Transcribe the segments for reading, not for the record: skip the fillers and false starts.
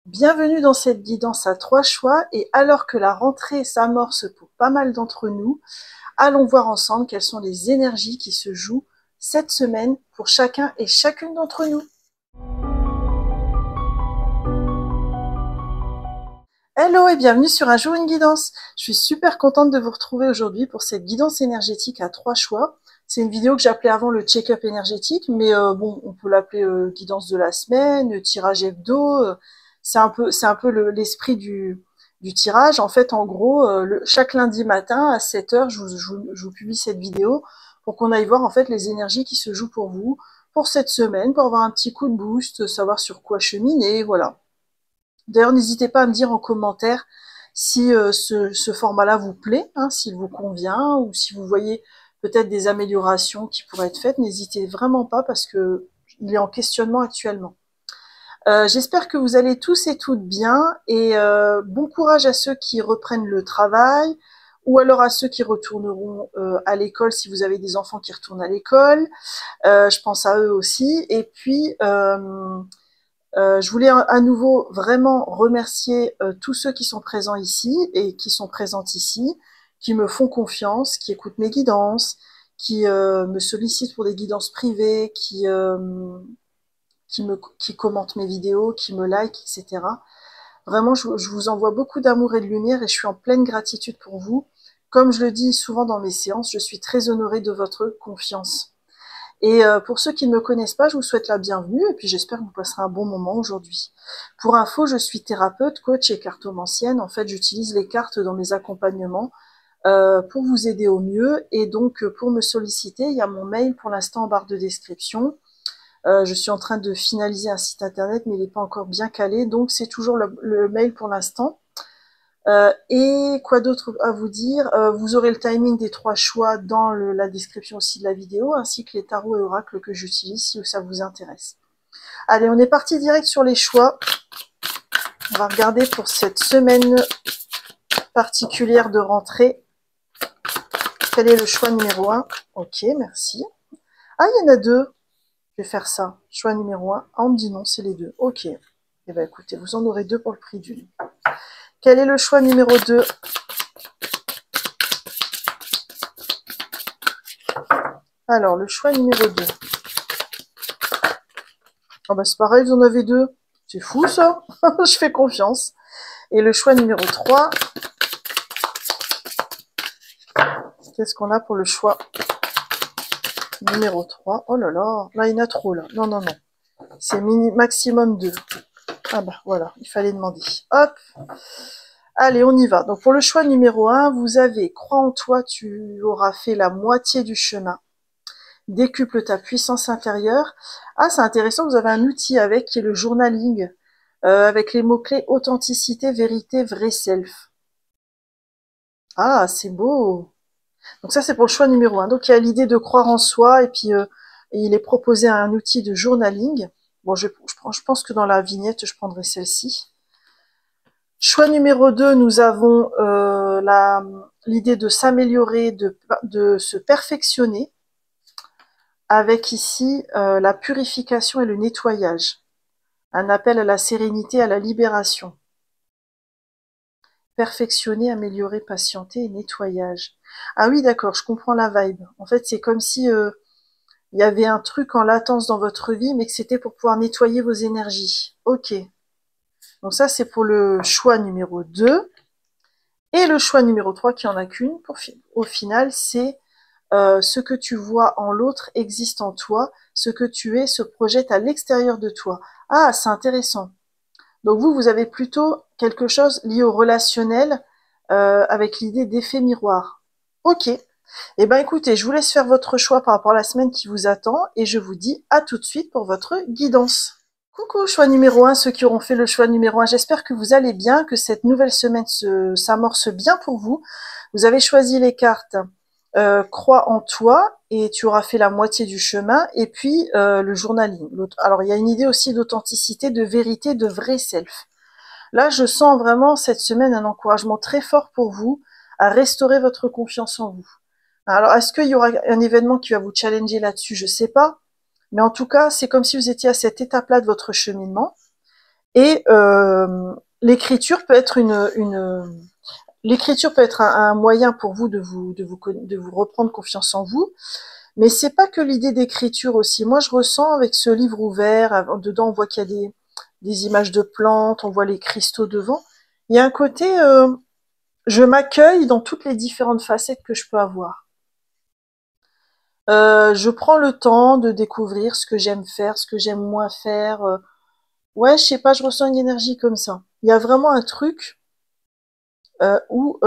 Bienvenue dans cette guidance à 3 choix et alors que la rentrée s'amorce pour pas mal d'entre nous, allons voir ensemble quelles sont les énergies qui se jouent cette semaine pour chacun et chacune d'entre nous. Hello et bienvenue sur Un jour une guidance. Je suis super contente de vous retrouver aujourd'hui pour cette guidance énergétique à 3 choix. C'est une vidéo que j'appelais avant le check-up énergétique, mais bon, on peut l'appeler guidance de la semaine, tirage hebdo. C'est un peu l'esprit du tirage. En fait, en gros, chaque lundi matin à 7 heures, je vous publie cette vidéo pour qu'on aille voir en fait les énergies qui se jouent pour vous pour cette semaine, pour avoir un petit coup de boost, savoir sur quoi cheminer, voilà. D'ailleurs, n'hésitez pas à me dire en commentaire si ce format-là vous plaît, hein, s'il vous convient, ou si vous voyez peut-être des améliorations qui pourraient être faites. N'hésitez vraiment pas parce que il est en questionnement actuellement. J'espère que vous allez tous et toutes bien et bon courage à ceux qui reprennent le travail ou alors à ceux qui retourneront à l'école si vous avez des enfants qui retournent à l'école. Je pense à eux aussi. Et puis, je voulais à nouveau vraiment remercier tous ceux qui sont présents ici et qui sont présentes ici, qui me font confiance, qui écoutent mes guidances, qui me sollicitent pour des guidances privées, qui commentent mes vidéos, qui me like, etc. Vraiment, je vous envoie beaucoup d'amour et de lumière et je suis en pleine gratitude pour vous. Comme je le dis souvent dans mes séances, je suis très honorée de votre confiance. Et pour ceux qui ne me connaissent pas, je vous souhaite la bienvenue et puis j'espère que vous passerez un bon moment aujourd'hui. Pour info, je suis thérapeute, coach et cartomancienne. En fait, j'utilise les cartes dans mes accompagnements pour vous aider au mieux. Et donc, pour me solliciter, il y a mon mail pour l'instant en barre de description. Je suis en train de finaliser un site internet, mais il n'est pas encore bien calé. Donc, c'est toujours le mail pour l'instant. Et quoi d'autre à vous dire? Vous aurez le timing des 3 choix dans la description aussi de la vidéo, ainsi que les tarots et oracles que j'utilise si ça vous intéresse. Allez, on est parti direct sur les choix. On va regarder pour cette semaine particulière de rentrée. Quel est le choix numéro 1? Ok, merci. Ah, il y en a 2. Je vais faire ça. Choix numéro 1. Ah, on me dit non, c'est les 2. Ok. Eh bien, écoutez, vous en aurez 2 pour le prix d'une. Quel est le choix numéro 2? Alors, le choix numéro 2. Ah bah c'est pareil, vous en avez 2. C'est fou ça. Je fais confiance. Et le choix numéro 3. Qu'est-ce qu'on a pour le choix numéro 3? Oh là là, là il y en a trop là. Non, non, non. C'est maximum 2. Ah bah voilà, il fallait demander. Hop. Allez, on y va. Donc pour le choix numéro 1, vous avez crois en toi, tu auras fait la moitié du chemin. Décuple ta puissance intérieure. Ah, c'est intéressant, vous avez un outil avec qui est le journaling, avec les mots-clés authenticité, vérité, vrai self. Ah, c'est beau. Donc ça, c'est pour le choix numéro 1. Donc il y a l'idée de croire en soi et puis il est proposé un outil de journaling. Bon, je pense que dans la vignette, je prendrai celle-ci. Choix numéro 2, nous avons l'idée de s'améliorer, de se perfectionner, avec ici la purification et le nettoyage. Un appel à la sérénité, à la libération. Perfectionner, améliorer, patienter et nettoyage. Ah oui, d'accord, je comprends la vibe. En fait, c'est comme si il y avait un truc en latence dans votre vie, mais que c'était pour pouvoir nettoyer vos énergies. Ok. Donc ça, c'est pour le choix numéro 2. Et le choix numéro 3, qui en a qu'une, au final, c'est ce que tu vois en l'autre existe en toi, ce que tu es se projette à l'extérieur de toi. Ah, c'est intéressant. Donc vous avez plutôt quelque chose lié au relationnel avec l'idée d'effet miroir. Ok. Eh ben écoutez, je vous laisse faire votre choix par rapport à la semaine qui vous attend et je vous dis à tout de suite pour votre guidance. Coucou, choix numéro 1, ceux qui auront fait le choix numéro 1. J'espère que vous allez bien, que cette nouvelle semaine s'amorce bien pour vous. Vous avez choisi les cartes Crois en toi et tu auras fait la moitié du chemin et puis le journaling. Alors il y a une idée aussi d'authenticité, de vérité, de vrai self. Là, je sens vraiment cette semaine un encouragement très fort pour vous à restaurer votre confiance en vous. Alors, est-ce qu'il y aura un événement qui va vous challenger là-dessus? Je sais pas. Mais en tout cas, c'est comme si vous étiez à cette étape-là de votre cheminement. Et l'écriture peut être l'écriture peut être un moyen pour vous de vous reprendre confiance en vous. Mais c'est pas que l'idée d'écriture aussi. Moi, je ressens avec ce livre ouvert, dedans on voit qu'il y a des images de plantes, on voit les cristaux devant. Il y a un côté, je m'accueille dans toutes les différentes facettes que je peux avoir. Je prends le temps de découvrir ce que j'aime faire, ce que j'aime moins faire. Ouais, je sais pas, je ressens une énergie comme ça. Il y a vraiment un truc où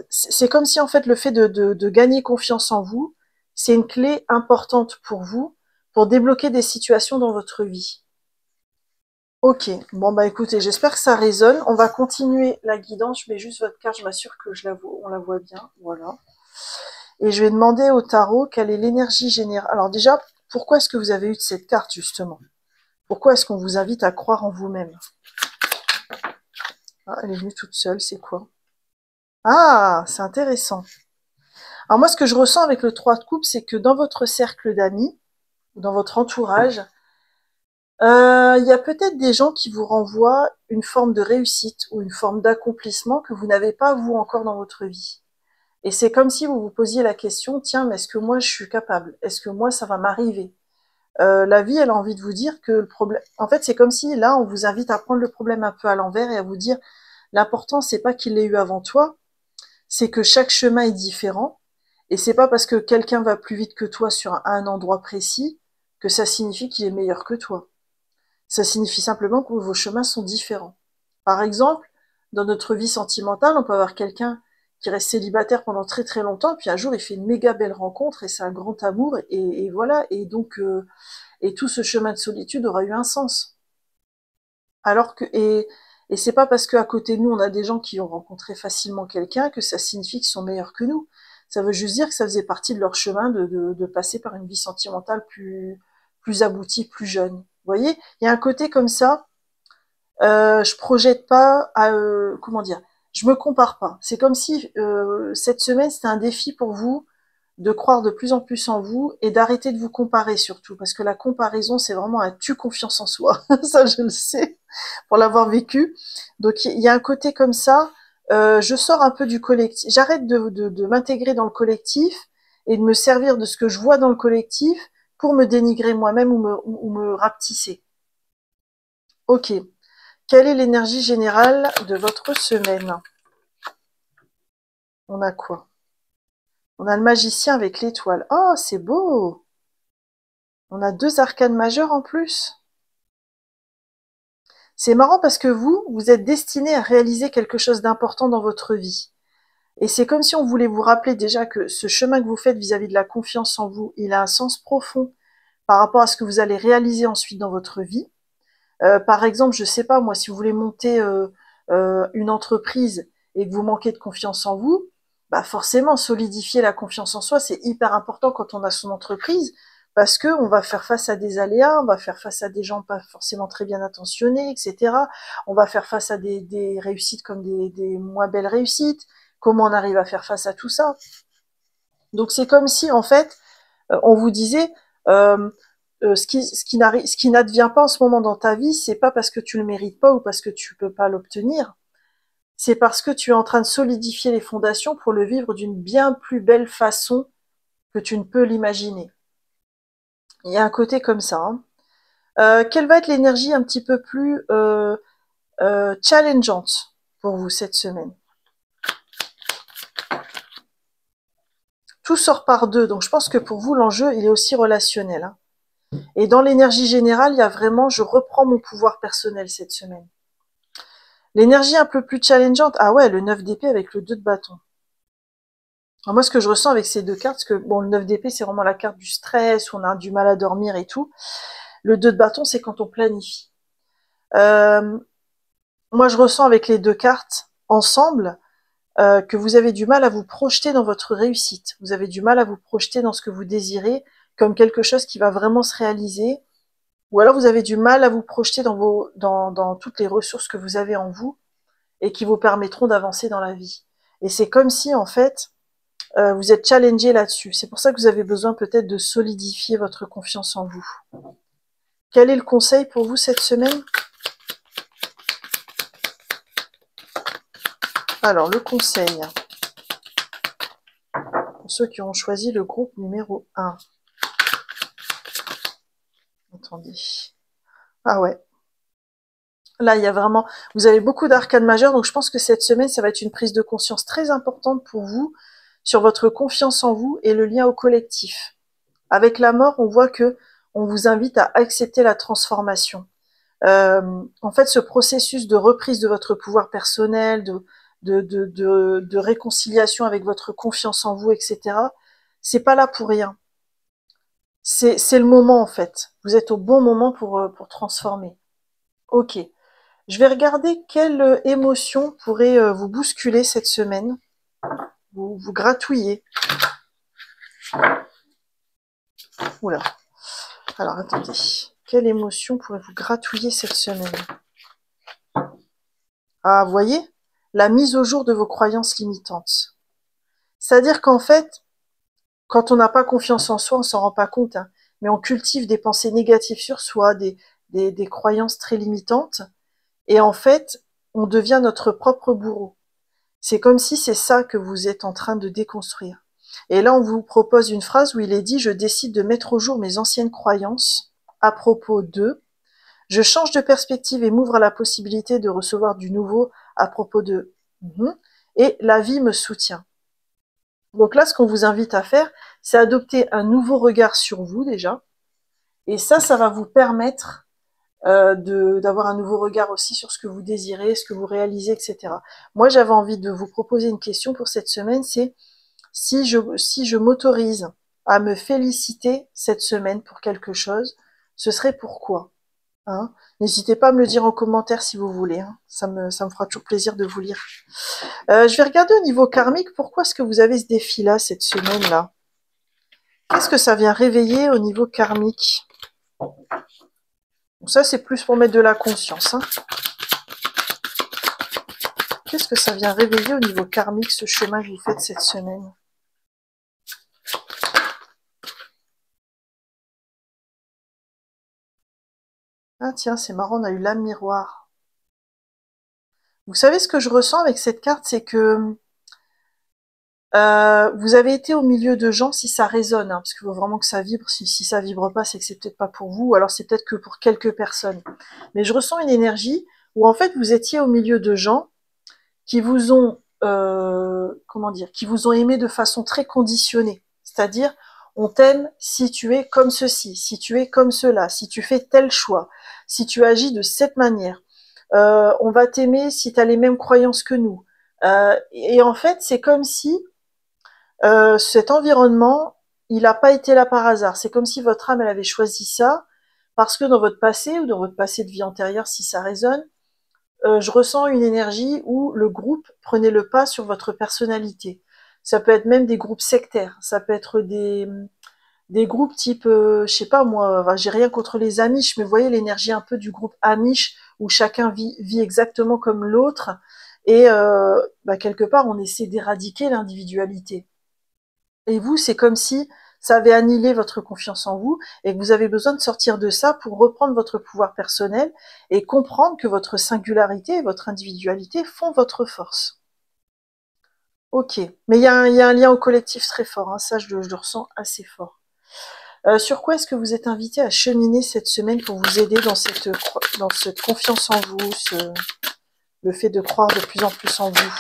c'est comme si en fait le fait de gagner confiance en vous, c'est une clé importante pour vous pour débloquer des situations dans votre vie. Ok, bon bah écoutez, j'espère que ça résonne. On va continuer la guidance. Je mets juste votre carte, je m'assure que on la voit bien. Voilà. Et je vais demander au tarot quelle est l'énergie générale. Alors déjà, pourquoi est-ce que vous avez eu de cette carte justement? Pourquoi est-ce qu'on vous invite à croire en vous-même? Ah, elle est venue toute seule, c'est quoi? Ah, c'est intéressant. Alors moi, ce que je ressens avec le 3 de coupe, c'est que dans votre cercle d'amis, dans votre entourage, il y a peut-être des gens qui vous renvoient une forme de réussite ou une forme d'accomplissement que vous n'avez pas vous encore dans votre vie. Et c'est comme si vous vous posiez la question, tiens, mais est-ce que moi je suis capable? Est-ce que moi ça va m'arriver? La vie, elle a envie de vous dire que le problème, en fait, c'est comme si là, on vous invite à prendre le problème un peu à l'envers et à vous dire, l'important, c'est pas qu'il l'ait eu avant toi, c'est que chaque chemin est différent. Et c'est pas parce que quelqu'un va plus vite que toi sur un endroit précis que ça signifie qu'il est meilleur que toi. Ça signifie simplement que vos chemins sont différents. Par exemple, dans notre vie sentimentale, on peut avoir quelqu'un qui reste célibataire pendant très très longtemps, puis un jour il fait une méga belle rencontre et c'est un grand amour, et voilà, et donc et tout ce chemin de solitude aura eu un sens. Alors que et c'est pas parce qu'à côté de nous on a des gens qui ont rencontré facilement quelqu'un que ça signifie qu'ils sont meilleurs que nous. Ça veut juste dire que ça faisait partie de leur chemin de passer par une vie sentimentale plus aboutie, plus jeune. Vous voyez, il y a un côté comme ça. Je projette pas, comment dire, je me compare pas. C'est comme si cette semaine c'était un défi pour vous de croire de plus en plus en vous et d'arrêter de vous comparer surtout, parce que la comparaison c'est vraiment un tue confiance en soi. Ça je le sais pour l'avoir vécu. Donc il y a un côté comme ça. Je sors un peu du collectif. J'arrête de m'intégrer dans le collectif et de me servir de ce que je vois dans le collectif pour me dénigrer moi-même ou me rapetisser. Ok. Quelle est l'énergie générale de votre semaine? On a quoi? On a le magicien avec l'étoile. Oh, c'est beau! On a 2 arcanes majeures en plus. C'est marrant parce que vous êtes destiné à réaliser quelque chose d'important dans votre vie. Et c'est comme si on voulait vous rappeler déjà que ce chemin que vous faites vis-à-vis de la confiance en vous, il a un sens profond par rapport à ce que vous allez réaliser ensuite dans votre vie. Par exemple, je sais pas moi, si vous voulez monter une entreprise et que vous manquez de confiance en vous, bah forcément solidifier la confiance en soi, c'est hyper important quand on a son entreprise parce que on va faire face à des aléas, on va faire face à des gens pas forcément très bien intentionnés, etc. On va faire face à des réussites comme des moins belles réussites. Comment on arrive à faire face à tout ça? Donc c'est comme si en fait on vous disait euh, ce qui n'advient pas en ce moment dans ta vie, c'est pas parce que tu le mérites pas ou parce que tu peux pas l'obtenir, c'est parce que tu es en train de solidifier les fondations pour le vivre d'une bien plus belle façon que tu ne peux l'imaginer. Il y a un côté comme ça. Hein. Quelle va être l'énergie un petit peu plus challengeante pour vous cette semaine? Tout sort par deux, donc je pense que pour vous l'enjeu il est aussi relationnel. Hein. Et dans l'énergie générale, il y a vraiment je reprends mon pouvoir personnel cette semaine. L'énergie un peu plus challengeante, ah ouais, le 9 d'épée avec le 2 de bâton. Alors moi, ce que je ressens avec ces deux cartes, parce que bon, le 9 d'épée, c'est vraiment la carte du stress, où on a du mal à dormir et tout. Le 2 de bâton, c'est quand on planifie. Euh, Moi, je ressens avec les deux cartes ensemble que vous avez du mal à vous projeter dans votre réussite. Vous avez du mal à vous projeter dans ce que vous désirez comme quelque chose qui va vraiment se réaliser. Ou alors vous avez du mal à vous projeter dans toutes les ressources que vous avez en vous et qui vous permettront d'avancer dans la vie. Et c'est comme si, en fait, vous êtes challengé là-dessus. C'est pour ça que vous avez besoin peut-être de solidifier votre confiance en vous. Quel est le conseil pour vous cette semaine? Alors, le conseil, pour ceux qui ont choisi le groupe numéro 1. Attendez. Ah ouais. Là, il y a vraiment... Vous avez beaucoup d'arcanes majeures, donc je pense que cette semaine, ça va être une prise de conscience très importante pour vous sur votre confiance en vous et le lien au collectif. Avec la mort, on voit que on vous invite à accepter la transformation. En fait, ce processus de reprise de votre pouvoir personnel, de réconciliation avec votre confiance en vous, etc., c'est pas là pour rien. C'est le moment, en fait. Vous êtes au bon moment pour transformer. Ok. Je vais regarder quelle émotion pourrait vous bousculer cette semaine, vous gratouiller. Oula. Alors, attendez. Quelle émotion pourrait vous gratouiller cette semaine? Ah, vous voyez? La mise au jour de vos croyances limitantes. C'est-à-dire qu'en fait, quand on n'a pas confiance en soi, on s'en rend pas compte, hein, mais on cultive des pensées négatives sur soi, des croyances très limitantes, et en fait, on devient notre propre bourreau. C'est comme si c'est ça que vous êtes en train de déconstruire. Et là, on vous propose une phrase où il est dit « Je décide de mettre au jour mes anciennes croyances à propos de... Je change de perspective et m'ouvre à la possibilité de recevoir du nouveau à propos de... Et la vie me soutient. » Donc là, ce qu'on vous invite à faire, c'est adopter un nouveau regard sur vous déjà. Et ça va vous permettre d'avoir un nouveau regard aussi sur ce que vous désirez, ce que vous réalisez, etc. Moi, j'avais envie de vous proposer une question pour cette semaine, c'est si je m'autorise à me féliciter cette semaine pour quelque chose, ce serait pourquoi, hein? N'hésitez pas à me le dire en commentaire si vous voulez, hein. Ça me fera toujours plaisir de vous lire. Je vais regarder au niveau karmique, pourquoi est-ce que vous avez ce défi-là cette semaine-là? Qu'est-ce que ça vient réveiller au niveau karmique? Donc ça, c'est plus pour mettre de la conscience, hein. Qu'est-ce que ça vient réveiller au niveau karmique, ce chemin que vous faites cette semaine? Ah tiens, c'est marrant, on a eu l'âme miroir. Vous savez ce que je ressens avec cette carte, c'est que vous avez été au milieu de gens, si ça résonne, hein, parce qu'il faut vraiment que ça vibre. Si ça vibre pas, c'est que c'est peut-être pas pour vous, ou alors c'est peut-être que pour quelques personnes. Mais je ressens une énergie où en fait vous étiez au milieu de gens qui vous ont, comment dire, qui vous ont aimé de façon très conditionnée. C'est-à-dire, on t'aime si tu es comme ceci, si tu es comme cela, si tu fais tel choix, si tu agis de cette manière. On va t'aimer si tu as les mêmes croyances que nous. Et en fait, c'est comme si cet environnement, il n'a pas été là par hasard. C'est comme si votre âme, elle avait choisi ça, parce que dans votre passé, ou dans votre passé de vie antérieure, si ça résonne, je ressens une énergie où le groupe prenait le pas sur votre personnalité. Ça peut être même des groupes sectaires, ça peut être des groupes type, je sais pas moi, enfin, j'ai rien contre les Amish, mais vous voyez l'énergie un peu du groupe Amish, où chacun vit exactement comme l'autre, et quelque part on essaie d'éradiquer l'individualité. Et vous, c'est comme si ça avait annihilé votre confiance en vous et que vous avez besoin de sortir de ça pour reprendre votre pouvoir personnel et comprendre que votre singularité et votre individualité font votre force. Ok, mais il y a un lien au collectif très fort, hein, ça je le ressens assez fort. Sur quoi est-ce que vous êtes invité à cheminer cette semaine pour vous aider dans cette confiance en vous, le fait de croire de plus en plus en vous?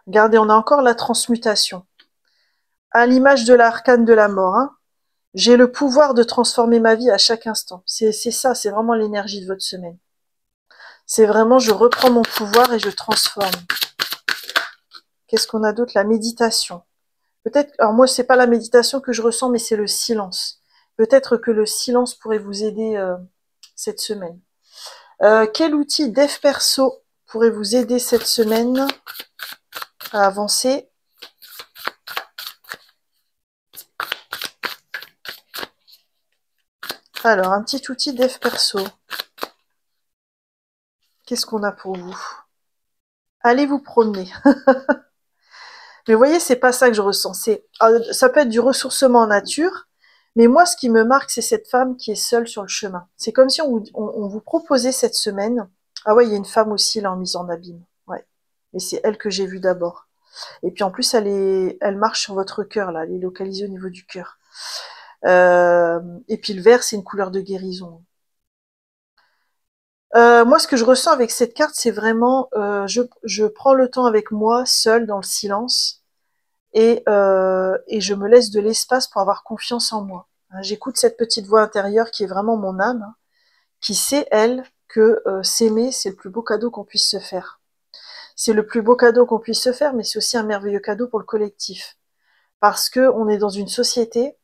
Regardez, on a encore la transmutation. À l'image de l'arcane de la mort, hein. J'ai le pouvoir de transformer ma vie à chaque instant. C'est ça, c'est vraiment l'énergie de votre semaine. C'est vraiment, je reprends mon pouvoir et je transforme. Qu'est-ce qu'on a d'autre? La méditation. Peut-être, alors moi, c'est pas la méditation que je ressens, mais c'est le silence. Peut-être que le silence pourrait vous aider cette semaine. Quel outil dev perso pourrait vous aider cette semaine à avancer? Alors, un petit outil dev perso. Qu'est-ce qu'on a pour vous? Allez vous promener. Mais vous voyez, c'est pas ça que je ressens. Ça peut être du ressourcement en nature, Mais moi, ce qui me marque, c'est cette femme qui est seule sur le chemin. C'est comme si on vous proposait cette semaine. Ah ouais, il y a une femme aussi là en mise en abîme. Ouais. Mais c'est elle que j'ai vue d'abord. Et puis en plus, elle marche sur votre cœur là, elle est localisée au niveau du cœur. Et puis le vert, c'est une couleur de guérison. Moi, ce que je ressens avec cette carte, c'est vraiment, je prends le temps avec moi, seule, dans le silence, et je me laisse de l'espace pour avoir confiance en moi. Hein, j'écoute cette petite voix intérieure qui est vraiment mon âme, hein, qui sait, elle, que s'aimer, c'est le plus beau cadeau qu'on puisse se faire. C'est le plus beau cadeau qu'on puisse se faire, mais c'est aussi un merveilleux cadeau pour le collectif. Parce que on est dans une société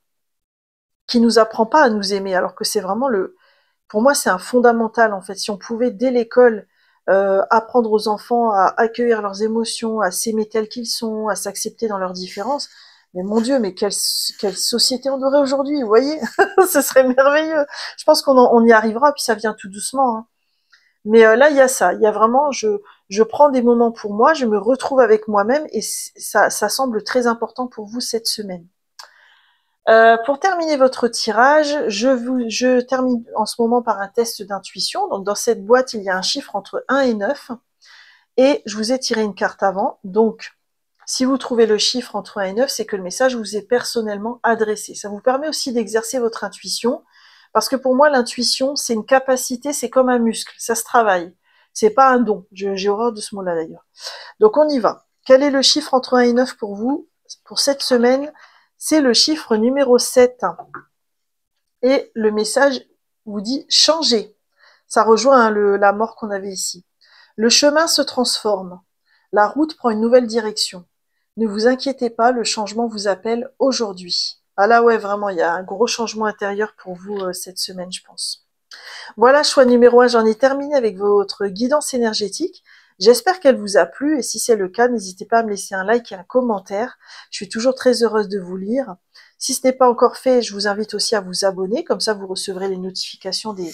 qui nous apprend pas à nous aimer, alors que c'est vraiment pour moi, c'est un fondamental en fait. Si on pouvait dès l'école apprendre aux enfants à accueillir leurs émotions, à s'aimer tels qu'ils sont, à s'accepter dans leurs différences, mais mon Dieu, mais quelle société on aurait aujourd'hui, vous voyez? Ce serait merveilleux. Je pense on y arrivera, puis ça vient tout doucement. Hein. Mais là, il y a ça. Il y a vraiment, je prends des moments pour moi, je me retrouve avec moi-même, et ça semble très important pour vous cette semaine. Pour terminer votre tirage, je termine en ce moment par un test d'intuition. Donc dans cette boîte, il y a un chiffre entre 1 et 9. Et je vous ai tiré une carte avant. Donc, si vous trouvez le chiffre entre 1 et 9, c'est que le message vous est personnellement adressé. Ça vous permet aussi d'exercer votre intuition. Parce que pour moi, l'intuition, c'est une capacité, c'est comme un muscle. Ça se travaille. C'est pas un don. J'ai horreur de ce mot-là d'ailleurs. Donc on y va. Quel est le chiffre entre 1 et 9 pour vous pour cette semaine? C'est le chiffre numéro 7. Et le message vous dit changer. Ça rejoint la mort qu'on avait ici. Le chemin se transforme. La route prend une nouvelle direction. Ne vous inquiétez pas, le changement vous appelle aujourd'hui. Ah là ouais, vraiment, il y a un gros changement intérieur pour vous cette semaine, je pense. Voilà, choix numéro 1, j'en ai terminé avec votre guidance énergétique. J'espère qu'elle vous a plu, et si c'est le cas, n'hésitez pas à me laisser un like et un commentaire. Je suis toujours très heureuse de vous lire. Si ce n'est pas encore fait, je vous invite aussi à vous abonner, comme ça vous recevrez les notifications des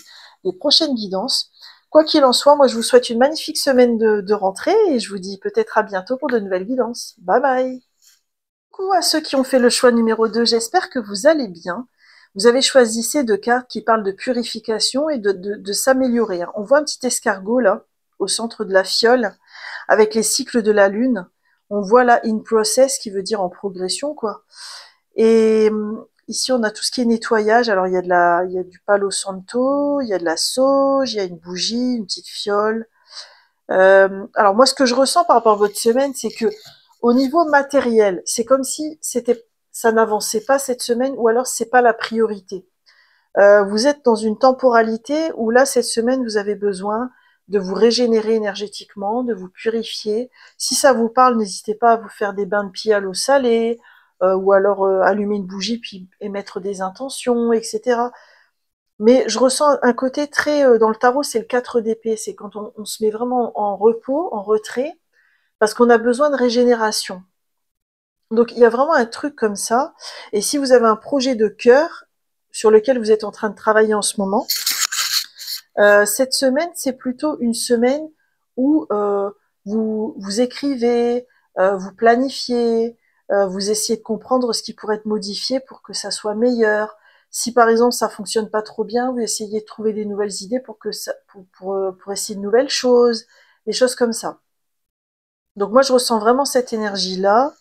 prochaines guidances. Quoi qu'il en soit, moi je vous souhaite une magnifique semaine de rentrée, et je vous dis peut-être à bientôt pour de nouvelles guidances. Bye bye! Coucou à ceux qui ont fait le choix numéro 2, j'espère que vous allez bien. Vous avez choisi ces deux cartes qui parlent de purification et de s'améliorer. On voit un petit escargot là, au centre de la fiole, avec les cycles de la lune. On voit là in process, qui veut dire en progression, quoi. Et ici, on a tout ce qui est nettoyage. Alors, il y a du palo santo, il y a de la sauge, il y a une bougie, une petite fiole. Alors moi, ce que je ressens par rapport à votre semaine, c'est que au niveau matériel, c'est comme si ça n'avançait pas cette semaine, ou alors c'est pas la priorité. Vous êtes dans une temporalité où là, cette semaine, vous avez besoin de vous régénérer énergétiquement, de vous purifier. Si ça vous parle, n'hésitez pas à vous faire des bains de pieds à l'eau salée, ou alors allumer une bougie puis émettre des intentions, etc. Mais je ressens un côté très, dans le tarot, c'est le 4 d'épée, c'est quand on se met vraiment en repos, en retrait, parce qu'on a besoin de régénération. Donc il y a vraiment un truc comme ça, et si vous avez un projet de cœur sur lequel vous êtes en train de travailler en ce moment, cette semaine, c'est plutôt une semaine où vous écrivez, vous planifiez, vous essayez de comprendre ce qui pourrait être modifié pour que ça soit meilleur. Si par exemple ça fonctionne pas trop bien, vous essayez de trouver des nouvelles idées pour essayer de nouvelles choses, des choses comme ça. Donc moi je ressens vraiment cette énergie-là.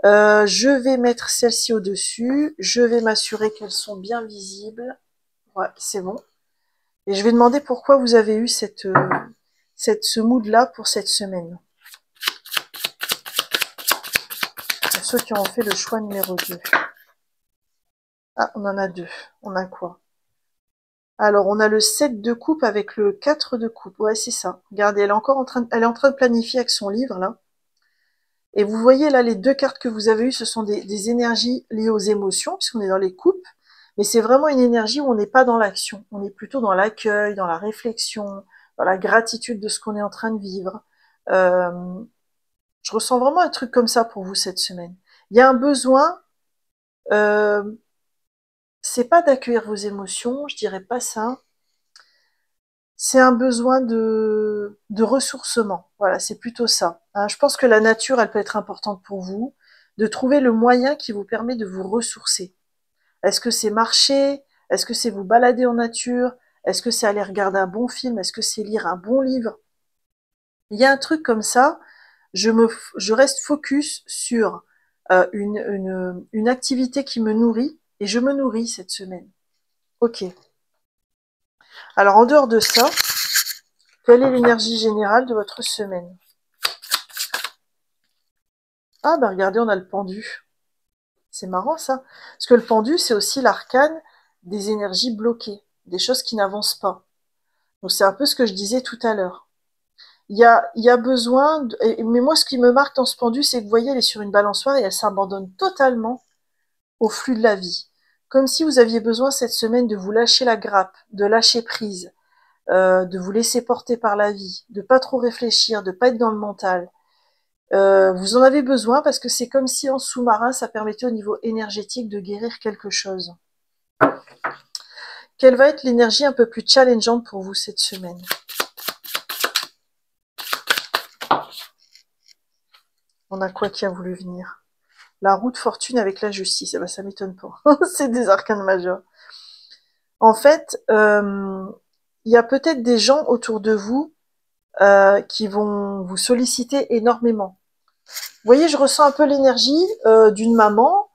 Je vais mettre celle-ci au-dessus, je vais m'assurer qu'elles sont bien visibles. Ouais, c'est bon. Et je vais demander pourquoi vous avez eu ce mood-là pour cette semaine. Pour ceux qui ont fait le choix numéro 2. Ah, on en a deux. On a quoi? Alors, on a le 7 de coupe avec le 4 de coupe. Ouais, c'est ça. Regardez, elle est en train de planifier avec son livre, là. Et vous voyez, là, les deux cartes que vous avez eues, ce sont des énergies liées aux émotions, puisqu'on est dans les coupes. Mais c'est vraiment une énergie où on n'est pas dans l'action. On est plutôt dans l'accueil, dans la réflexion, dans la gratitude de ce qu'on est en train de vivre. Euh, je ressens vraiment un truc comme ça pour vous cette semaine. Il y a un besoin, euh, c'est pas d'accueillir vos émotions, je dirais pas ça. C'est un besoin de ressourcement. Voilà, c'est plutôt ça. Hein, je pense que la nature, elle peut être importante pour vous, de trouver le moyen qui vous permet de vous ressourcer. Est-ce que c'est marcher? Est-ce que c'est vous balader en nature? Est-ce que c'est aller regarder un bon film? Est-ce que c'est lire un bon livre? Il y a un truc comme ça, je reste focus sur une activité qui me nourrit, et je me nourris cette semaine. Ok. Alors en dehors de ça, quelle est l'énergie générale de votre semaine? Ah bah regardez, on a le pendu. C'est marrant ça. Parce que le pendu, c'est aussi l'arcane des énergies bloquées, des choses qui n'avancent pas. Donc c'est un peu ce que je disais tout à l'heure. Il y a besoin, mais moi ce qui me marque dans ce pendu, c'est que vous voyez, elle est sur une balançoire et elle s'abandonne totalement au flux de la vie. Comme si vous aviez besoin cette semaine de vous lâcher la grappe, de lâcher prise, de vous laisser porter par la vie, de pas trop réfléchir, de pas être dans le mental. Vous en avez besoin parce que c'est comme si en sous-marin, ça permettait au niveau énergétique de guérir quelque chose. Quelle va être l'énergie un peu plus challengeante pour vous cette semaine? On a quoi qui a voulu venir? La roue de fortune avec la justice. Eh ben, ça m'étonne pas. C'est des arcanes majeurs. En fait, il y a peut-être des gens autour de vous qui vont vous solliciter énormément. Vous voyez, je ressens un peu l'énergie d'une maman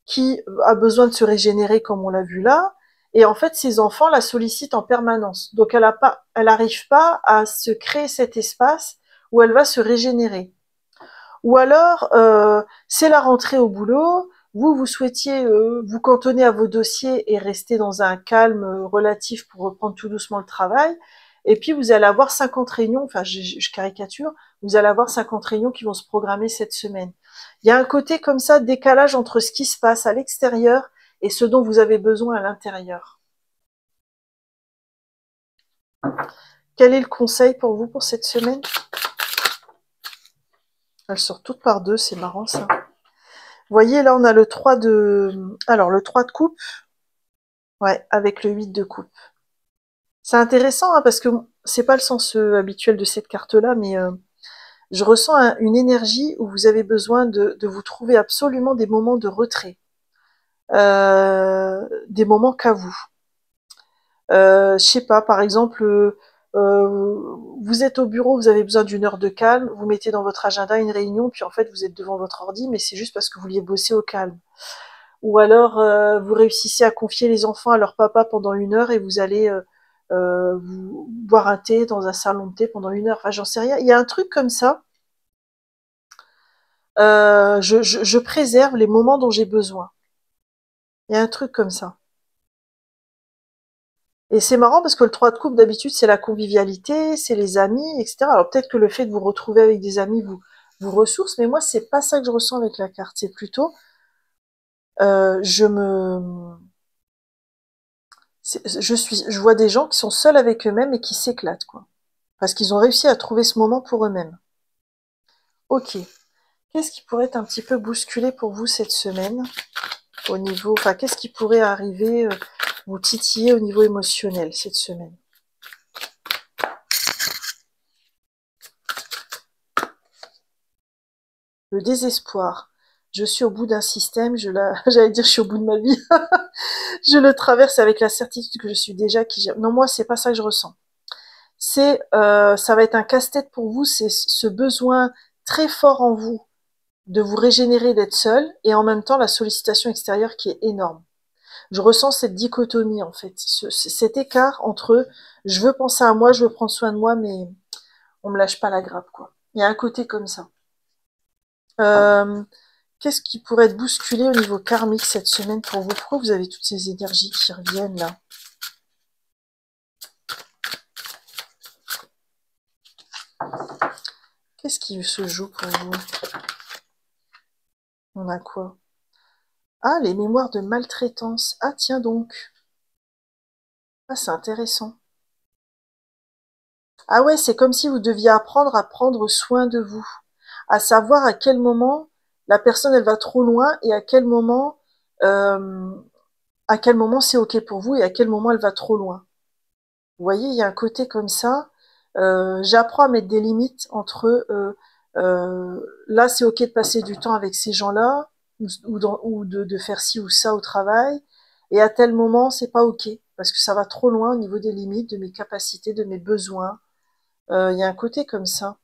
qui a besoin de se régénérer, comme on l'a vu là, et en fait, ses enfants la sollicitent en permanence. Donc, elle n'arrive pas à se créer cet espace où elle va se régénérer. Ou alors, c'est la rentrée au boulot, vous souhaitiez vous cantonner à vos dossiers et rester dans un calme relatif pour reprendre tout doucement le travail, et puis vous allez avoir 50 réunions, enfin je caricature, vous allez avoir 50 réunions qui vont se programmer cette semaine. Il y a un côté comme ça, décalage entre ce qui se passe à l'extérieur et ce dont vous avez besoin à l'intérieur. Quel est le conseil pour vous pour cette semaine? Elles sortent toutes par deux, c'est marrant ça. Vous voyez, là, on a le 3 de... Alors, le 3 de coupe, ouais, avec le 8 de coupe. C'est intéressant, hein, parce que c'est pas le sens habituel de cette carte-là, mais je ressens une énergie où vous avez besoin de vous trouver absolument des moments de retrait. Des moments qu'à vous. Je sais pas, par exemple, vous êtes au bureau, vous avez besoin d'une heure de calme, vous mettez dans votre agenda une réunion, puis en fait, vous êtes devant votre ordi, mais c'est juste parce que vous vouliez bosser au calme. Ou alors vous réussissez à confier les enfants à leur papa pendant une heure et vous allez vous boire un thé dans un salon de thé pendant une heure. Enfin, j'en sais rien. Il y a un truc comme ça. Je préserve les moments dont j'ai besoin. Il y a un truc comme ça. Et c'est marrant parce que le 3 de coupe, d'habitude, c'est la convivialité, c'est les amis, etc. Alors peut-être que le fait de vous retrouver avec des amis vous ressource, mais moi, c'est pas ça que je ressens avec la carte. C'est plutôt, je me je vois des gens qui sont seuls avec eux-mêmes et qui s'éclatent, quoi. Parce qu'ils ont réussi à trouver ce moment pour eux-mêmes. Ok. Qu'est-ce qui pourrait être un petit peu bousculé pour vous cette semaine au niveau, enfin, qu'est-ce qui pourrait arriver, vous titiller au niveau émotionnel cette semaine? Le désespoir. Je suis au bout d'un système, j'allais dire je suis au bout de ma vie. Je le traverse avec la certitude que je suis déjà qui gère. Non, moi, c'est pas ça que je ressens. Ça va être un casse-tête pour vous, c'est ce besoin très fort en vous de vous régénérer, d'être seul, et en même temps la sollicitation extérieure qui est énorme. Je ressens cette dichotomie en fait, cet écart entre je veux penser à moi, je veux prendre soin de moi, mais on me lâche pas la grappe, quoi. Il y a un côté comme ça. Euh, Qu'est-ce qui pourrait être bousculé au niveau karmique cette semaine pour vous? Pourquoi vous avez toutes ces énergies qui reviennent là? Qu'est-ce qui se joue pour vous? On a quoi? Ah, les mémoires de maltraitance. Ah, tiens donc. Ah, c'est intéressant. Ah ouais, c'est comme si vous deviez apprendre à prendre soin de vous. À savoir à quel moment la personne, elle va trop loin et euh, à quel moment c'est OK pour vous et à quel moment elle va trop loin. Vous voyez, il y a un côté comme ça. J'apprends à mettre des limites entre là, c'est OK de passer du temps avec ces gens-là ou de faire ci ou ça au travail. et à tel moment, c'est pas OK, parce que ça va trop loin au niveau des limites, de mes capacités, de mes besoins. Il y a un côté comme ça.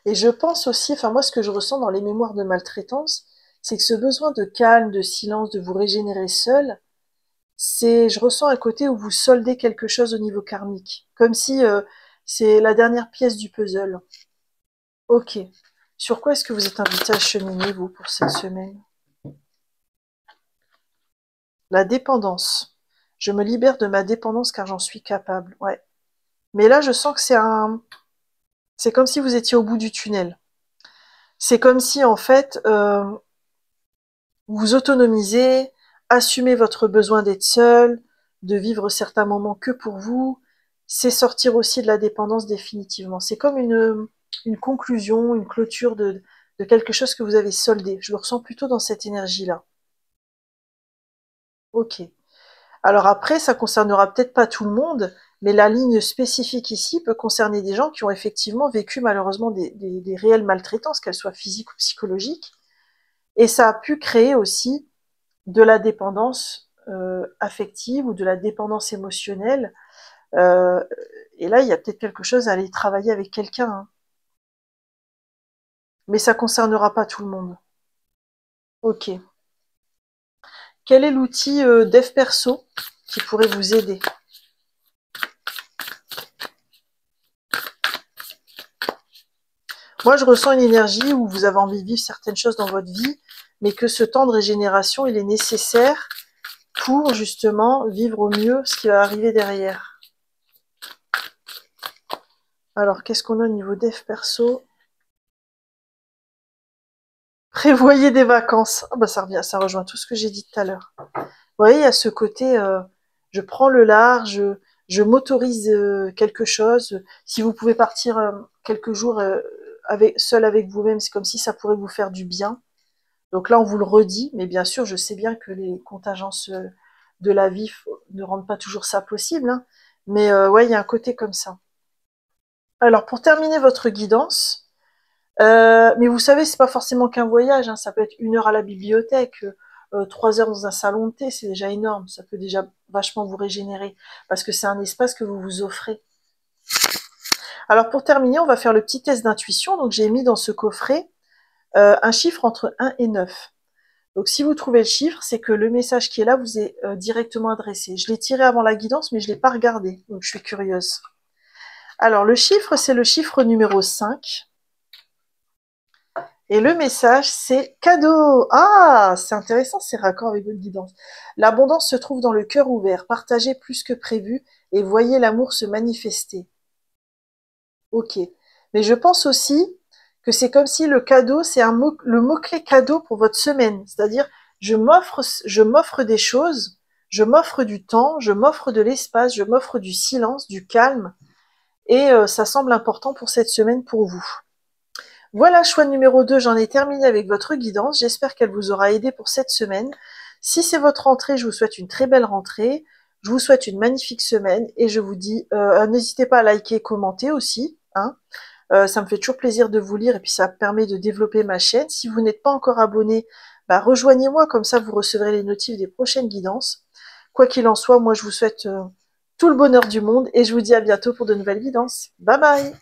Et je pense aussi, enfin moi ce que je ressens dans les mémoires de maltraitance, c'est que ce besoin de calme, de silence, de vous régénérer seul, je ressens un côté où vous soldez quelque chose au niveau karmique, comme si c'est la dernière pièce du puzzle. Ok. Sur quoi est-ce que vous êtes invité à cheminer, vous, pour cette semaine? La dépendance. Je me libère de ma dépendance car j'en suis capable. Ouais. Mais là, je sens que c'est comme si vous étiez au bout du tunnel. C'est comme si, en fait, vous autonomisez, assumez votre besoin d'être seul, de vivre certains moments que pour vous. C'est sortir aussi de la dépendance définitivement. C'est comme une conclusion, une clôture de quelque chose que vous avez soldé. Je le ressens plutôt dans cette énergie-là. Ok. Alors après, ça concernera peut-être pas tout le monde, mais la ligne spécifique ici peut concerner des gens qui ont effectivement vécu malheureusement des réelles maltraitances, qu'elles soient physiques ou psychologiques. Et ça a pu créer aussi de la dépendance affective ou de la dépendance émotionnelle. Euh, et là, il y a peut-être quelque chose à aller travailler avec quelqu'un, hein. Mais ça concernera pas tout le monde. Ok. Quel est l'outil dev perso qui pourrait vous aider? Moi, je ressens une énergie où vous avez envie de vivre certaines choses dans votre vie, mais que ce temps de régénération, il est nécessaire pour justement vivre au mieux ce qui va arriver derrière. Alors, qu'est-ce qu'on a au niveau dev perso? Prévoyez des vacances. Ah bah ça revient, ça rejoint tout ce que j'ai dit tout à l'heure. Vous voyez, il y a ce côté, je prends le large, je m'autorise quelque chose. Si vous pouvez partir quelques jours seul avec vous-même, c'est comme si ça pourrait vous faire du bien. Donc là, on vous le redit, mais bien sûr, je sais bien que les contingences de la vie ne rendent pas toujours ça possible, hein. Mais ouais, il y a un côté comme ça. Alors, pour terminer votre guidance, mais vous savez, c'est pas forcément qu'un voyage, hein, ça peut être 1 heure à la bibliothèque, 3 heures dans un salon de thé, c'est déjà énorme, ça peut déjà vachement vous régénérer, parce que c'est un espace que vous vous offrez. Alors pour terminer, on va faire le petit test d'intuition, donc j'ai mis dans ce coffret un chiffre entre 1 et 9. Donc si vous trouvez le chiffre, c'est que le message qui est là vous est directement adressé. Je l'ai tiré avant la guidance, mais je l'ai pas regardé, donc je suis curieuse. Alors le chiffre, c'est le chiffre numéro 5. Et le message, c'est cadeau. Ah, c'est intéressant, c'est raccord avec votre guidance. L'abondance se trouve dans le cœur ouvert, partagez plus que prévu et voyez l'amour se manifester. Ok. Mais je pense aussi que c'est comme si le cadeau, c'est le mot-clé cadeau pour votre semaine. C'est-à-dire, je m'offre des choses, je m'offre du temps, je m'offre de l'espace, je m'offre du silence, du calme. Et ça semble important pour cette semaine pour vous. Voilà, choix numéro 2, j'en ai terminé avec votre guidance. J'espère qu'elle vous aura aidé pour cette semaine. Si c'est votre rentrée, je vous souhaite une très belle rentrée. Je vous souhaite une magnifique semaine et je vous dis, n'hésitez pas à liker et commenter aussi, hein. Ça me fait toujours plaisir de vous lire et puis ça permet de développer ma chaîne. Si vous n'êtes pas encore abonné, bah, rejoignez-moi, comme ça vous recevrez les notifs des prochaines guidances. Quoi qu'il en soit, moi je vous souhaite tout le bonheur du monde et je vous dis à bientôt pour de nouvelles guidances. Bye bye!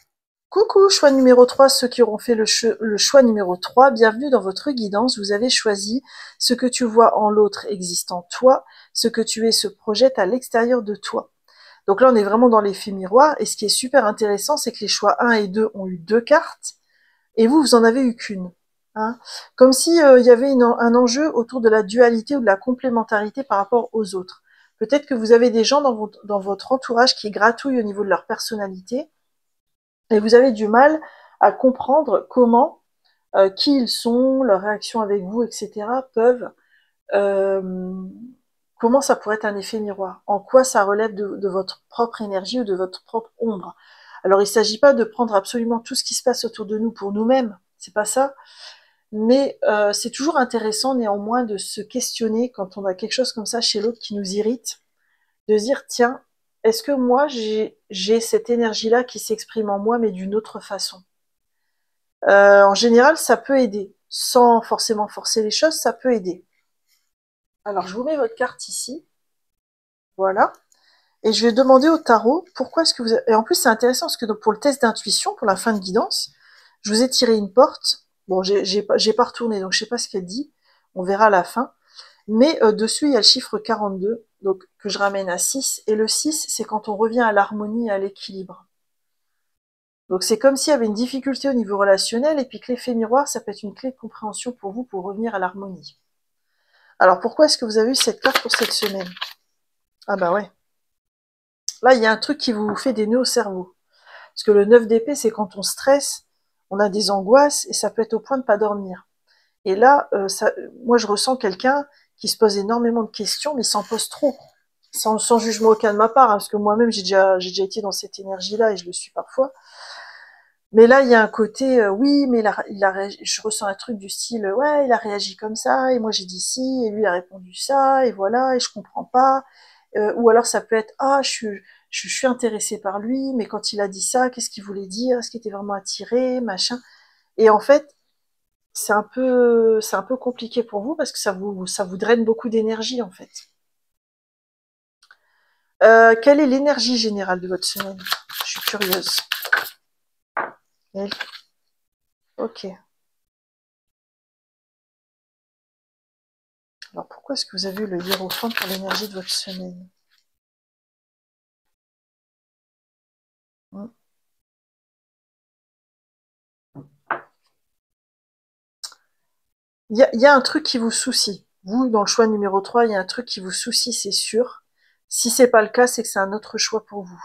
Coucou, choix numéro 3, ceux qui auront fait le choix numéro 3, bienvenue dans votre guidance. Vous avez choisi ce que tu vois en l'autre existe en toi, ce que tu es se projette à l'extérieur de toi. Donc là, on est vraiment dans l'effet miroir. Et ce qui est super intéressant, c'est que les choix 1 et 2 ont eu 2 cartes, et vous en avez eu qu'une, hein. Comme si il y avait un enjeu autour de la dualité ou de la complémentarité par rapport aux autres. Peut-être que vous avez des gens dans votre entourage qui gratouillent au niveau de leur personnalité, et vous avez du mal à comprendre comment, qui ils sont, leurs réactions avec vous, etc., peuvent euh, comment ça pourrait être un effet miroir? En quoi ça relève de votre propre énergie ou de votre propre ombre? Alors, il ne s'agit pas de prendre absolument tout ce qui se passe autour de nous pour nous-mêmes, c'est pas ça, mais c'est toujours intéressant néanmoins de se questionner quand on a quelque chose comme ça chez l'autre qui nous irrite, de se dire, tiens, est-ce que moi j'ai cette énergie-là qui s'exprime en moi mais d'une autre façon? En général, ça peut aider. sans forcément forcer les choses, ça peut aider. Alors, je vous mets votre carte ici. Voilà. Et je vais demander au tarot pourquoi est-ce que vous... Et en plus, c'est intéressant parce que pour le test d'intuition, pour la fin de guidance, je vous ai tiré une porte. Bon, j'ai pas retourné, donc je sais pas ce qu'elle dit. On verra à la fin. Mais dessus, il y a le chiffre 42, donc que je ramène à 6. Et le 6, c'est quand on revient à l'harmonie et à l'équilibre. Donc c'est comme s'il y avait une difficulté au niveau relationnel, et puis que l'effet miroir, ça peut être une clé de compréhension pour vous pour revenir à l'harmonie. Alors pourquoi est-ce que vous avez eu cette carte pour cette semaine? Ah bah ouais. Là, il y a un truc qui vous fait des nœuds au cerveau. Parce que le 9 d'épée, c'est quand on stresse, on a des angoisses, et ça peut être au point de pas dormir. Et là, moi je ressens quelqu'un qui se pose énormément de questions, mais s'en pose trop. Sans jugement aucun de ma part, hein, parce que moi-même j'ai déjà été dans cette énergie-là, et je le suis parfois. Mais là, il y a un côté, oui, mais je ressens un truc du style, ouais, il a réagi comme ça, et moi j'ai dit si, et lui a répondu ça, et voilà, et je comprends pas. Ou alors ça peut être, ah, je suis intéressée par lui, mais quand il a dit ça, qu'est-ce qu'il voulait dire? Est-ce qu'il était vraiment attiré, machin? Et en fait, c'est un peu compliqué pour vous parce que ça vous draine beaucoup d'énergie en fait. Quelle est l'énergie générale de votre semaine? Je suis curieuse. Ok. Alors pourquoi est-ce que vous avez eu le hiérophant pour l'énergie de votre semaine? Il y a un truc qui vous soucie. Vous, dans le choix numéro 3, il y a un truc qui vous soucie, c'est sûr. Si c'est pas le cas, c'est que c'est un autre choix pour vous.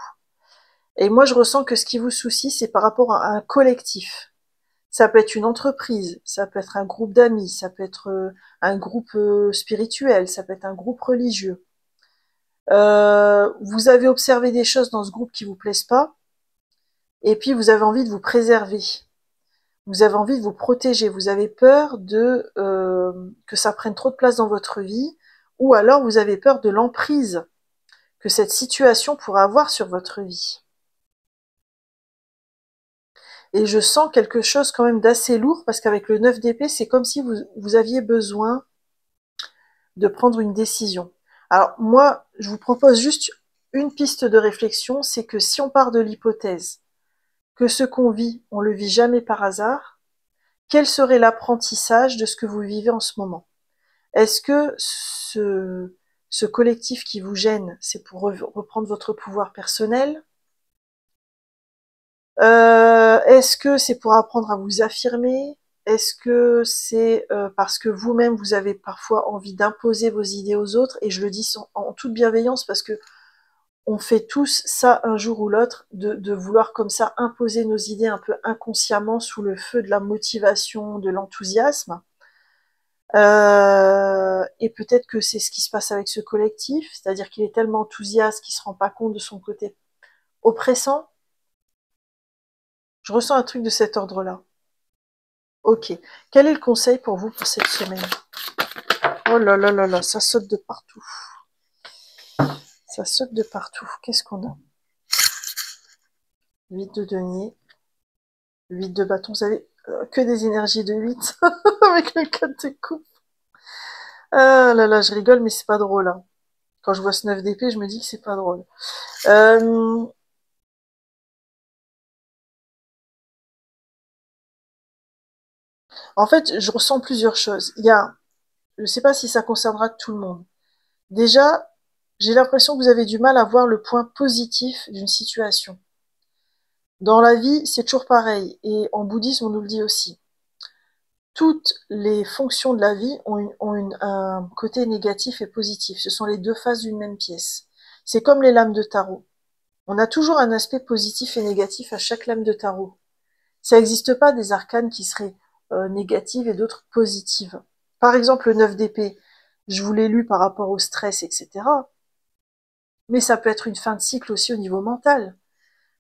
Et moi, je ressens que ce qui vous soucie, c'est par rapport à un collectif. Ça peut être une entreprise, ça peut être un groupe d'amis, ça peut être un groupe spirituel, ça peut être un groupe religieux. Vous avez observé des choses dans ce groupe qui vous plaisent pas, et puis vous avez envie de vous préserver. Vous avez envie de vous protéger, vous avez peur de que ça prenne trop de place dans votre vie, ou alors vous avez peur de l'emprise que cette situation pourra avoir sur votre vie. Et je sens quelque chose quand même d'assez lourd, parce qu'avec le 9 d'épée, c'est comme si vous aviez besoin de prendre une décision. Alors moi, je vous propose juste une piste de réflexion, c'est que si on part de l'hypothèse que ce qu'on vit, on le vit jamais par hasard, quel serait l'apprentissage de ce que vous vivez en ce moment? Est-ce que ce collectif qui vous gêne, c'est pour reprendre votre pouvoir personnel? Est-ce que c'est pour apprendre à vous affirmer? Est-ce que c'est parce que vous-même, vous avez parfois envie d'imposer vos idées aux autres? Et je le dis en toute bienveillance parce que on fait tous ça un jour ou l'autre, de vouloir comme ça imposer nos idées un peu inconsciemment sous le feu de la motivation, de l'enthousiasme. Et peut-être que c'est ce qui se passe avec ce collectif, c'est-à-dire qu'il est tellement enthousiaste qu'il se rend pas compte de son côté oppressant. Je ressens un truc de cet ordre-là. Ok. Quel est le conseil pour vous pour cette semaine? Oh là là là là, ça saute de partout. Ça saute de partout. Qu'est-ce qu'on a? 8 de denier, 8 de bâton. Vous avez que des énergies de 8 avec le 4 de coupe. Ah là là, je rigole, mais c'est pas drôle. Hein. Quand je vois ce 9 d'épée, je me dis que c'est pas drôle. Euh, En fait, je ressens plusieurs choses. Il y a, je ne sais pas si ça concernera tout le monde. Déjà, j'ai l'impression que vous avez du mal à voir le point positif d'une situation. Dans la vie, c'est toujours pareil, et en bouddhisme, on nous le dit aussi. Toutes les fonctions de la vie un côté négatif et positif. Ce sont les deux faces d'une même pièce. C'est comme les lames de tarot. On a toujours un aspect positif et négatif à chaque lame de tarot. Ça n'existe pas des arcanes qui seraient négatives et d'autres positives. Par exemple, le 9 d'épée, je vous l'ai lu par rapport au stress, etc. Mais ça peut être une fin de cycle aussi au niveau mental,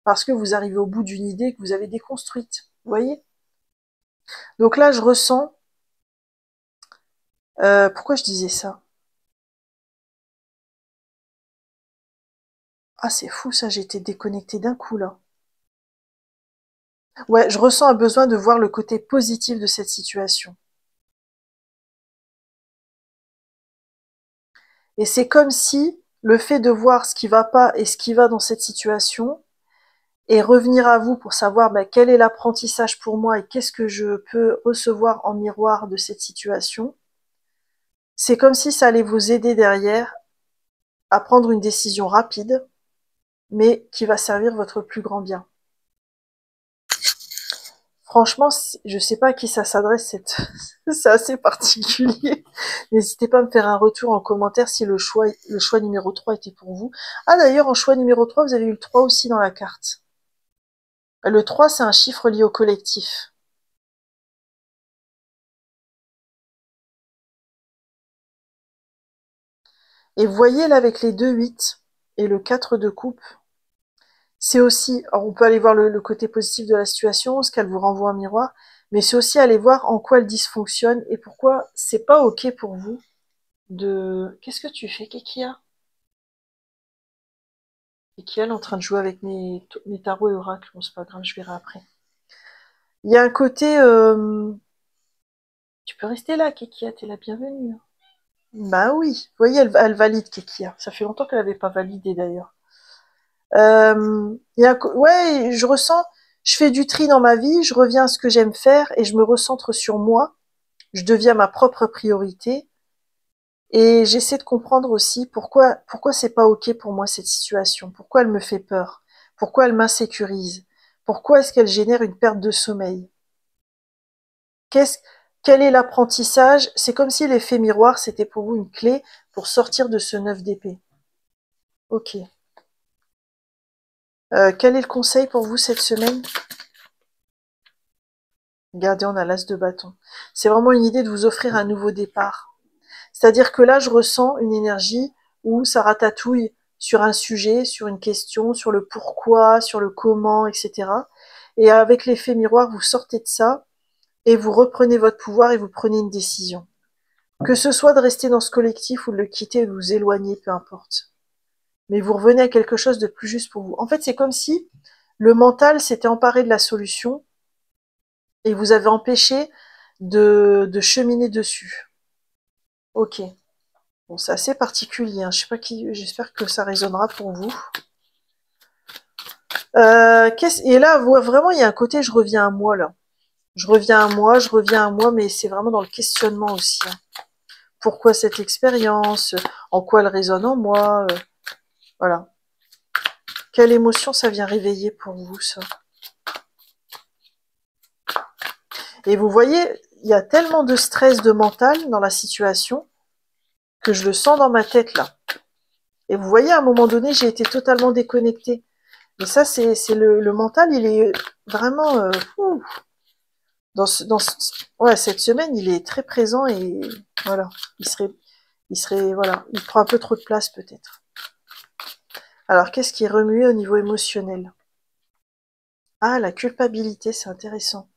parce que vous arrivez au bout d'une idée que vous avez déconstruite. Vous voyez? Donc là, je ressens... pourquoi je disais ça? Ah, c'est fou ça, j'ai été déconnectée d'un coup là. Ouais, je ressens un besoin de voir le côté positif de cette situation. Et c'est comme si le fait de voir ce qui va pas et ce qui va dans cette situation, et revenir à vous pour savoir quel est l'apprentissage pour moi et qu'est-ce que je peux recevoir en miroir de cette situation, c'est comme si ça allait vous aider derrière à prendre une décision rapide, mais qui va servir votre plus grand bien. Franchement, je sais pas à qui ça s'adresse, c'est assez particulier. N'hésitez pas à me faire un retour en commentaire si le choix numéro 3 était pour vous. Ah d'ailleurs, en choix numéro 3, vous avez eu le 3 aussi dans la carte. Le 3, c'est un chiffre lié au collectif. Et vous voyez là avec les 2-8 et le 4 de coupe, c'est aussi, alors on peut aller voir le côté positif de la situation, ce qu'elle vous renvoie en miroir, mais c'est aussi aller voir en quoi elle dysfonctionne et pourquoi c'est pas ok pour vous de... Qu'est-ce que tu fais, Kekia? Kekia, elle est en train de jouer avec mes tarots et oracles, bon c'est pas grave, je verrai après. Il y a un côté... Tu peux rester là, Kekia, t'es la bienvenue. Bah oui, vous voyez, elle valide, Kekia. Ça fait longtemps qu'elle n'avait pas validé d'ailleurs. Ouais, je ressens, je fais du tri dans ma vie, je reviens à ce que j'aime faire et je me recentre sur moi. Je deviens ma propre priorité et j'essaie de comprendre aussi pourquoi c'est pas ok pour moi cette situation, pourquoi elle me fait peur, pourquoi elle m'insécurise, pourquoi est-ce qu'elle génère une perte de sommeil. Qu'est-ce, quel est l'apprentissage? C'est comme si l'effet miroir c'était pour vous une clé pour sortir de ce 9 d'épée. Ok. Quel est le conseil pour vous cette semaine? Regardez, on a l'as de bâton. C'est vraiment une idée de vous offrir un nouveau départ. C'est-à-dire que là, je ressens une énergie où ça ratatouille sur un sujet, sur une question, sur le pourquoi, sur le comment, etc. Et avec l'effet miroir, vous sortez de ça et vous reprenez votre pouvoir et vous prenez une décision. Que ce soit de rester dans ce collectif ou de le quitter, de vous éloigner, peu importe. Mais vous revenez à quelque chose de plus juste pour vous. En fait, c'est comme si le mental s'était emparé de la solution et vous avez empêché de cheminer dessus. Ok. Bon, c'est assez particulier, hein. Je sais pas qui, j'espère que ça résonnera pour vous. Et là, vraiment, il y a un côté, je reviens à moi, là. Je reviens à moi, je reviens à moi, mais c'est vraiment dans le questionnement aussi, hein. Pourquoi cette expérience? En quoi elle résonne en moi? Voilà. Quelle émotion ça vient réveiller pour vous, ça? Et vous voyez, il y a tellement de stress de mental dans la situation que je le sens dans ma tête, là. Et vous voyez, à un moment donné, j'ai été totalement déconnectée. Mais ça, c'est le mental, il est vraiment... ouais, cette semaine, il est très présent et voilà. Voilà, il prend un peu trop de place peut-être. Alors, qu'est-ce qui est remué au niveau émotionnel? Ah, la culpabilité, c'est intéressant.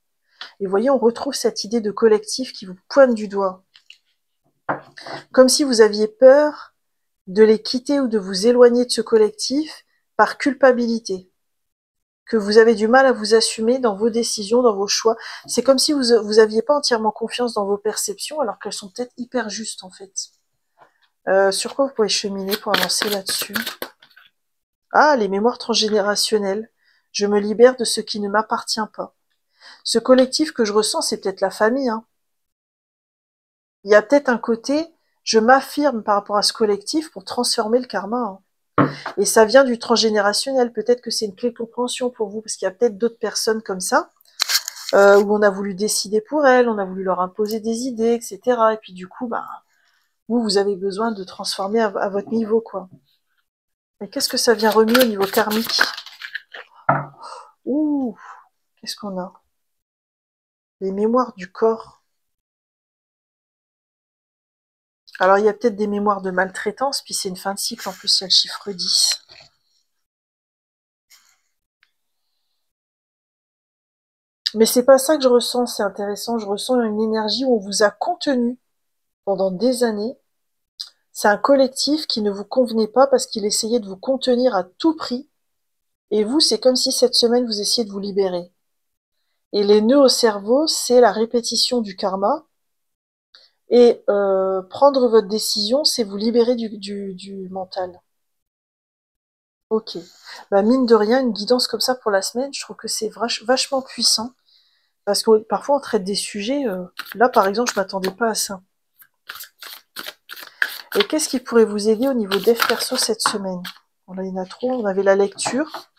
Et vous voyez, on retrouve cette idée de collectif qui vous pointe du doigt. Comme si vous aviez peur de les quitter ou de vous éloigner de ce collectif par culpabilité. Que vous avez du mal à vous assumer dans vos décisions, dans vos choix. C'est comme si vous aviez pas entièrement confiance dans vos perceptions, alors qu'elles sont peut-être hyper justes en fait. Sur quoi vous pouvez cheminer pour avancer là-dessus? Ah, les mémoires transgénérationnelles. Je me libère de ce qui ne m'appartient pas. Ce collectif que je ressens, c'est peut-être la famille, hein. Il y a peut-être un côté, je m'affirme par rapport à ce collectif pour transformer le karma, hein. Et ça vient du transgénérationnel. Peut-être que c'est une clé de compréhension pour vous, parce qu'il y a peut-être d'autres personnes comme ça, où on a voulu décider pour elles, on a voulu leur imposer des idées, etc. Et puis du coup, vous avez besoin de transformer à votre niveau, quoi. Et qu'est-ce que ça vient remuer au niveau karmique? Ouh, qu'est-ce qu'on a? Les mémoires du corps. Alors, il y a peut-être des mémoires de maltraitance, puis c'est une fin de cycle, en plus, il y a le chiffre 10. Mais c'est pas ça que je ressens, c'est intéressant. Je ressens une énergie où on vous a contenu pendant des années. C'est un collectif qui ne vous convenait pas parce qu'il essayait de vous contenir à tout prix. Et vous, c'est comme si cette semaine, vous essayez de vous libérer. Et les nœuds au cerveau, c'est la répétition du karma. Et prendre votre décision, c'est vous libérer du mental. Ok. Bah, mine de rien, une guidance comme ça pour la semaine, je trouve que c'est vachement puissant. Parce que parfois on traite des sujets, là par exemple, je m'attendais pas à ça. Et qu'est-ce qui pourrait vous aider au niveau dev perso cette semaine? Bon, là, il y en a trop. On avait la lecture.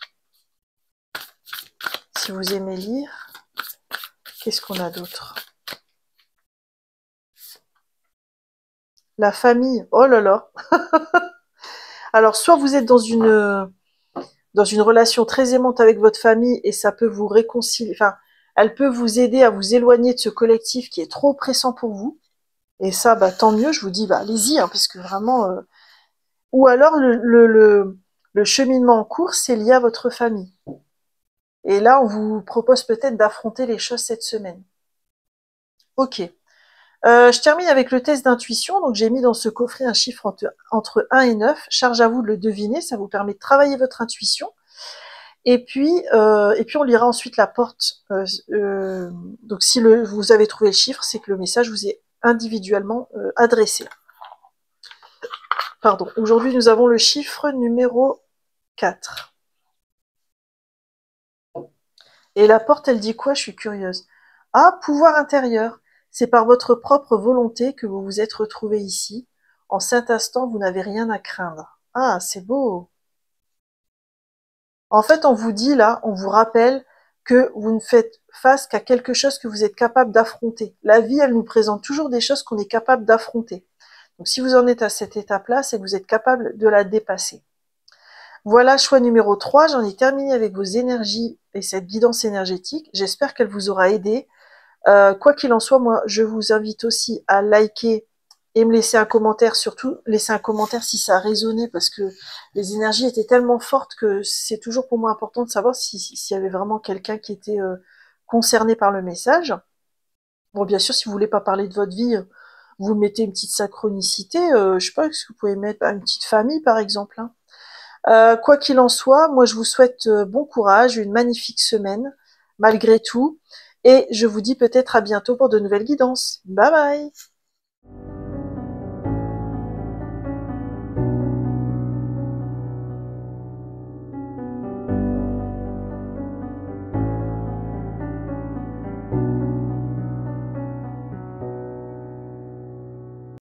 Si vous aimez lire. Qu'est-ce qu'on a d'autre? La famille. Oh là là. Alors, soit vous êtes dans une relation très aimante avec votre famille et ça peut vous réconcilier. Enfin, elle peut vous aider à vous éloigner de ce collectif qui est trop oppressant pour vous. Et ça, bah, tant mieux. Je vous dis, bah, allez-y, hein, parce que vraiment... Ou alors, le cheminement en cours, c'est lié à votre famille. Et là, on vous propose peut-être d'affronter les choses cette semaine. Ok. Je termine avec le test d'intuition. Donc, j'ai mis dans ce coffret un chiffre entre 1 et 9. Charge à vous de le deviner. Ça vous permet de travailler votre intuition. Et puis on lira ensuite la porte. Donc, si vous avez trouvé le chiffre, c'est que le message vous est individuellement adressé. Pardon. Aujourd'hui, nous avons le chiffre numéro 4. Et la porte, elle dit quoi? Je suis curieuse. Ah, pouvoir intérieur. C'est par votre propre volonté que vous vous êtes retrouvé ici. En cet instant, vous n'avez rien à craindre. Ah, c'est beau. En fait, on vous dit là, on vous rappelle que vous ne faites face qu'à quelque chose que vous êtes capable d'affronter. La vie, elle nous présente toujours des choses qu'on est capable d'affronter. Donc si vous en êtes à cette étape-là, c'est que vous êtes capable de la dépasser. Voilà, choix numéro 3, j'en ai terminé avec vos énergies et cette guidance énergétique. J'espère qu'elle vous aura aidé. Quoi qu'il en soit, moi, je vous invite aussi à liker et me laisser un commentaire, surtout laisser un commentaire si ça a résonné, parce que les énergies étaient tellement fortes que c'est toujours pour moi important de savoir s'il y avait vraiment quelqu'un qui était concerné par le message. Bon, bien sûr, si vous voulez pas parler de votre vie, vous mettez une petite synchronicité, je sais pas, ce que vous pouvez mettre une petite famille, par exemple, hein. Quoi qu'il en soit, moi je vous souhaite bon courage, une magnifique semaine, malgré tout, et je vous dis peut-être à bientôt pour de nouvelles guidances. Bye bye!